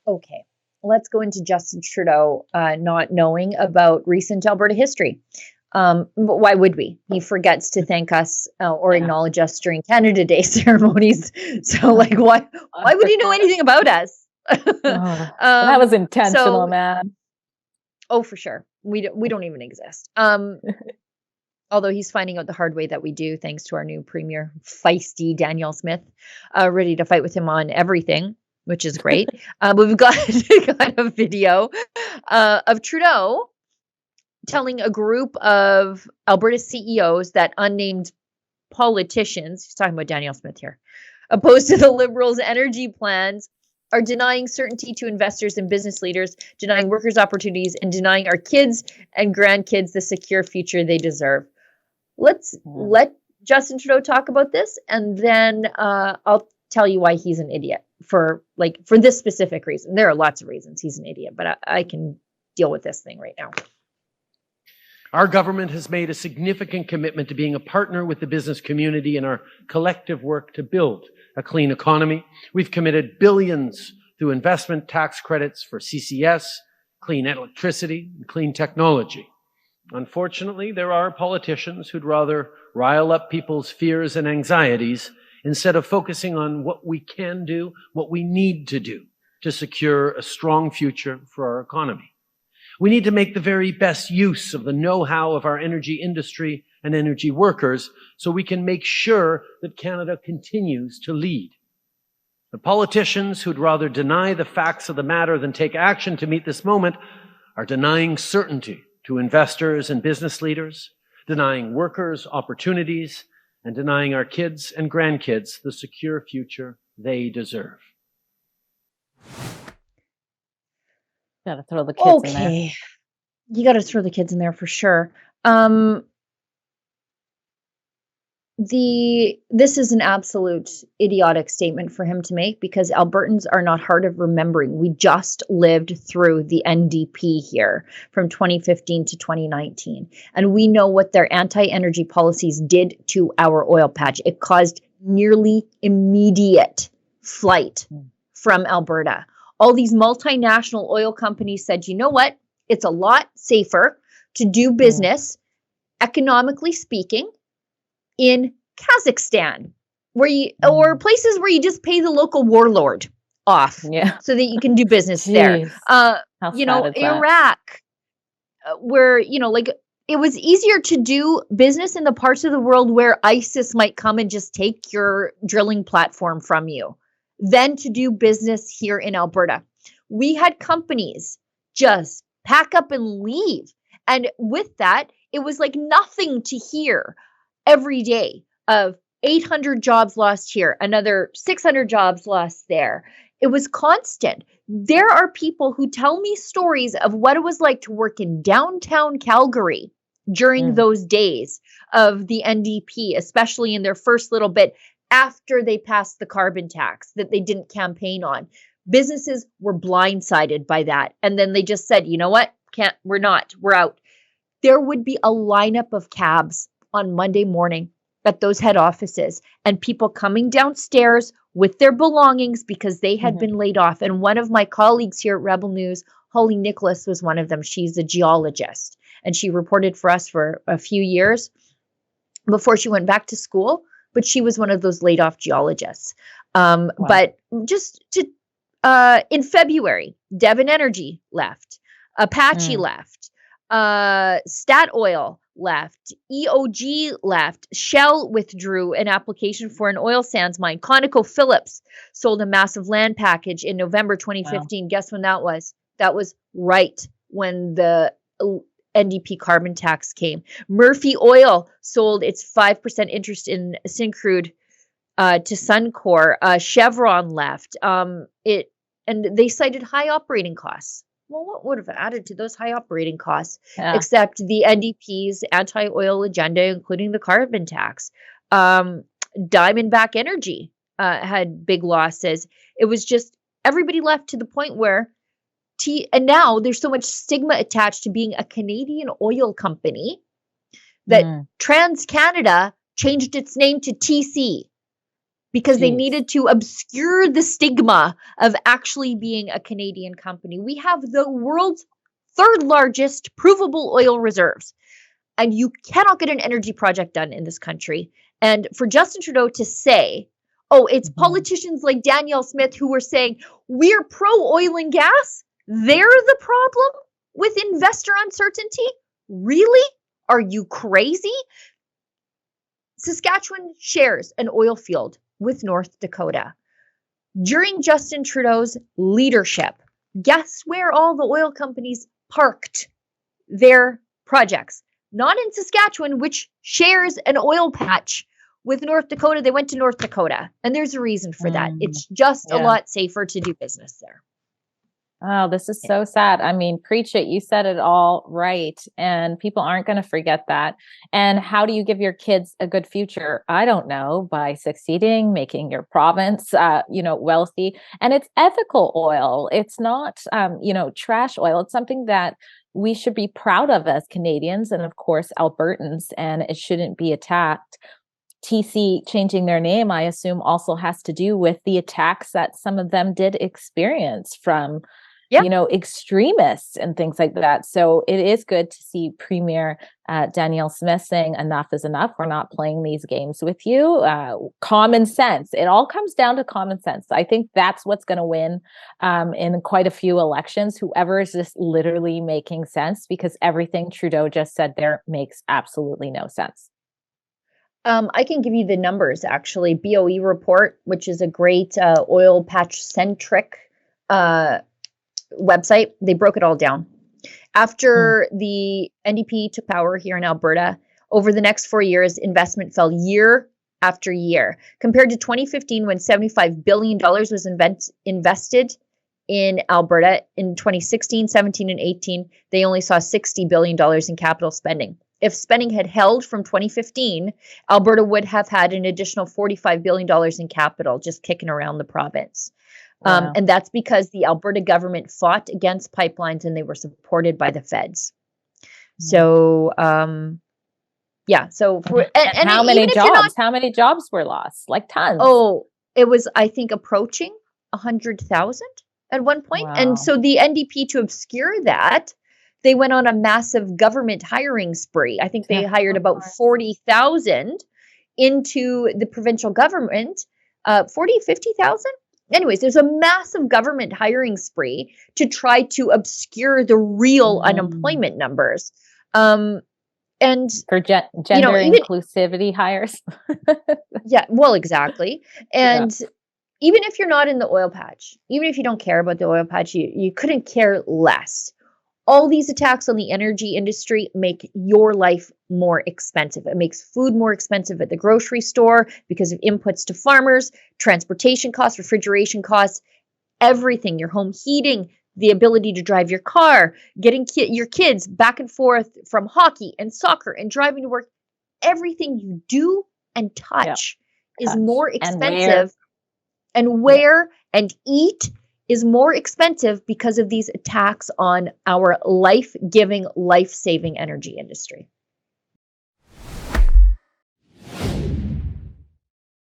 Okay, let's go into Justin Trudeau not knowing about recent Alberta history. But why would we? He forgets to thank us or acknowledge us during Canada Day ceremonies. So, like, why would he know anything about us? That was intentional, man. Oh, for sure. We don't even exist. Although he's finding out the hard way that we do, thanks to our new Premier, feisty Danielle Smith, ready to fight with him on everything, which is great. But we've got a video of Trudeau telling a group of Alberta CEOs that unnamed politicians, he's talking about Danielle Smith here, opposed to the Liberals' energy plans, are denying certainty to investors and business leaders, denying workers opportunities, and denying our kids and grandkids the secure future they deserve. Let's let Justin Trudeau talk about this, and then I'll tell you why he's an idiot for this specific reason. There are lots of reasons he's an idiot, but I can deal with this thing right now. Our government has made a significant commitment to being a partner with the business community in our collective work to build a clean economy. We've committed billions through investment tax credits for CCS, clean electricity, and clean technology. Unfortunately, there are politicians who'd rather rile up people's fears and anxieties instead of focusing on what we can do, what we need to do to secure a strong future for our economy. We need to make the very best use of the know-how of our energy industry and energy workers so we can make sure that Canada continues to lead. The politicians who'd rather deny the facts of the matter than take action to meet this moment are denying certainty to investors and business leaders, denying workers opportunities, and denying our kids and grandkids the secure future they deserve. Gotta throw the kids in there. Okay. You gotta throw the kids in there for sure. This is an absolute idiotic statement for him to make because Albertans are not hard of remembering. We just lived through the NDP here from 2015 to 2019. And we know what their anti-energy policies did to our oil patch. It caused nearly immediate flight from Alberta. All these multinational oil companies said, you know what? It's a lot safer to do business, economically speaking, in Kazakhstan, or places where you just pay the local warlord off, so that you can do business there. Iraq, where it was easier to do business in the parts of the world where ISIS might come and just take your drilling platform from you than to do business here in Alberta. We had companies just pack up and leave, and with that, it was like nothing to hear every day of 800 jobs lost here, another 600 jobs lost there. It was constant. There are people who tell me stories of what it was like to work in downtown Calgary during those days of the NDP, especially in their first little bit after they passed the carbon tax that they didn't campaign on. Businesses were blindsided by that. And then they just said, you know what? We're out. There would be a lineup of cabs on Monday morning at those head offices and people coming downstairs with their belongings because they had been laid off. And one of my colleagues here at Rebel News, Holly Nicholas, was one of them. She's a geologist and she reported for us for a few years before she went back to school, but she was one of those laid off geologists. But just to, in February, Devon Energy left, Apache left, Statoil left, EOG left, Shell withdrew an application for an oil sands mine. ConocoPhillips sold a massive land package in November 2015. Wow. Guess when that was? That was right when the NDP carbon tax came. Murphy Oil sold its 5% interest in Syncrude to Suncor. Chevron left. And they cited high operating costs. Well, what would have added to those high operating costs except the NDP's anti-oil agenda, including the carbon tax? Diamondback Energy had big losses. It was just everybody left to the point where and now there's so much stigma attached to being a Canadian oil company that TransCanada changed its name to TC because they needed to obscure the stigma of actually being a Canadian company. We have the world's third largest provable oil reserves, and you cannot get an energy project done in this country. And for Justin Trudeau to say, oh, it's politicians like Danielle Smith who were saying, we're pro oil and gas, they're the problem with investor uncertainty? Really? Are you crazy? Saskatchewan shares an oil field with North Dakota. During Justin Trudeau's leadership, guess where all the oil companies parked their projects? Not in Saskatchewan, which shares an oil patch with North Dakota. They went to North Dakota, and there's a reason for that. It's just a lot safer to do business there. Oh, this is so sad. I mean, preach it. You said it all right. And people aren't going to forget that. And how do you give your kids a good future? I don't know, by succeeding, making your province, wealthy. And it's ethical oil. It's not, trash oil. It's something that we should be proud of as Canadians and, of course, Albertans, and it shouldn't be attacked. TC changing their name, I assume, also has to do with the attacks that some of them did experience from, extremists and things like that. So it is good to see Premier Danielle Smith saying enough is enough. We're not playing these games with you. Common sense. It all comes down to common sense. I think that's what's going to win in quite a few elections. Whoever is just literally making sense, because everything Trudeau just said there makes absolutely no sense. I can give you the numbers, actually. BOE report, which is a great oil patch-centric website. They broke it all down. After the NDP took power here in Alberta, over the next 4 years, investment fell year after year. Compared to 2015, when $75 billion was invested in Alberta, in 2016, 17, and 18, they only saw $60 billion in capital spending. If spending had held from 2015, Alberta would have had an additional $45 billion in capital just kicking around the province. Wow. And that's because the Alberta government fought against pipelines and they were supported by the feds. So, So, and how many jobs? How many jobs were lost? Like tons. Oh, it was, I think, approaching 100,000 at one point. Wow. And so the NDP, to obscure that, they went on a massive government hiring spree. I think they hired about 40,000 into the provincial government, 50,000. Anyways, there's a massive government hiring spree to try to obscure the real unemployment numbers. And for gender inclusivity hires. Well, exactly. And even if you're not in the oil patch, even if you don't care about the oil patch, you couldn't care less. All these attacks on the energy industry make your life more expensive. It makes food more expensive at the grocery store because of inputs to farmers, transportation costs, refrigeration costs, everything, your home heating, the ability to drive your car, getting your kids back and forth from hockey and soccer and driving to work. Everything you do and touch is more expensive. And wear and eat is more expensive because of these attacks on our life-giving, life-saving energy industry.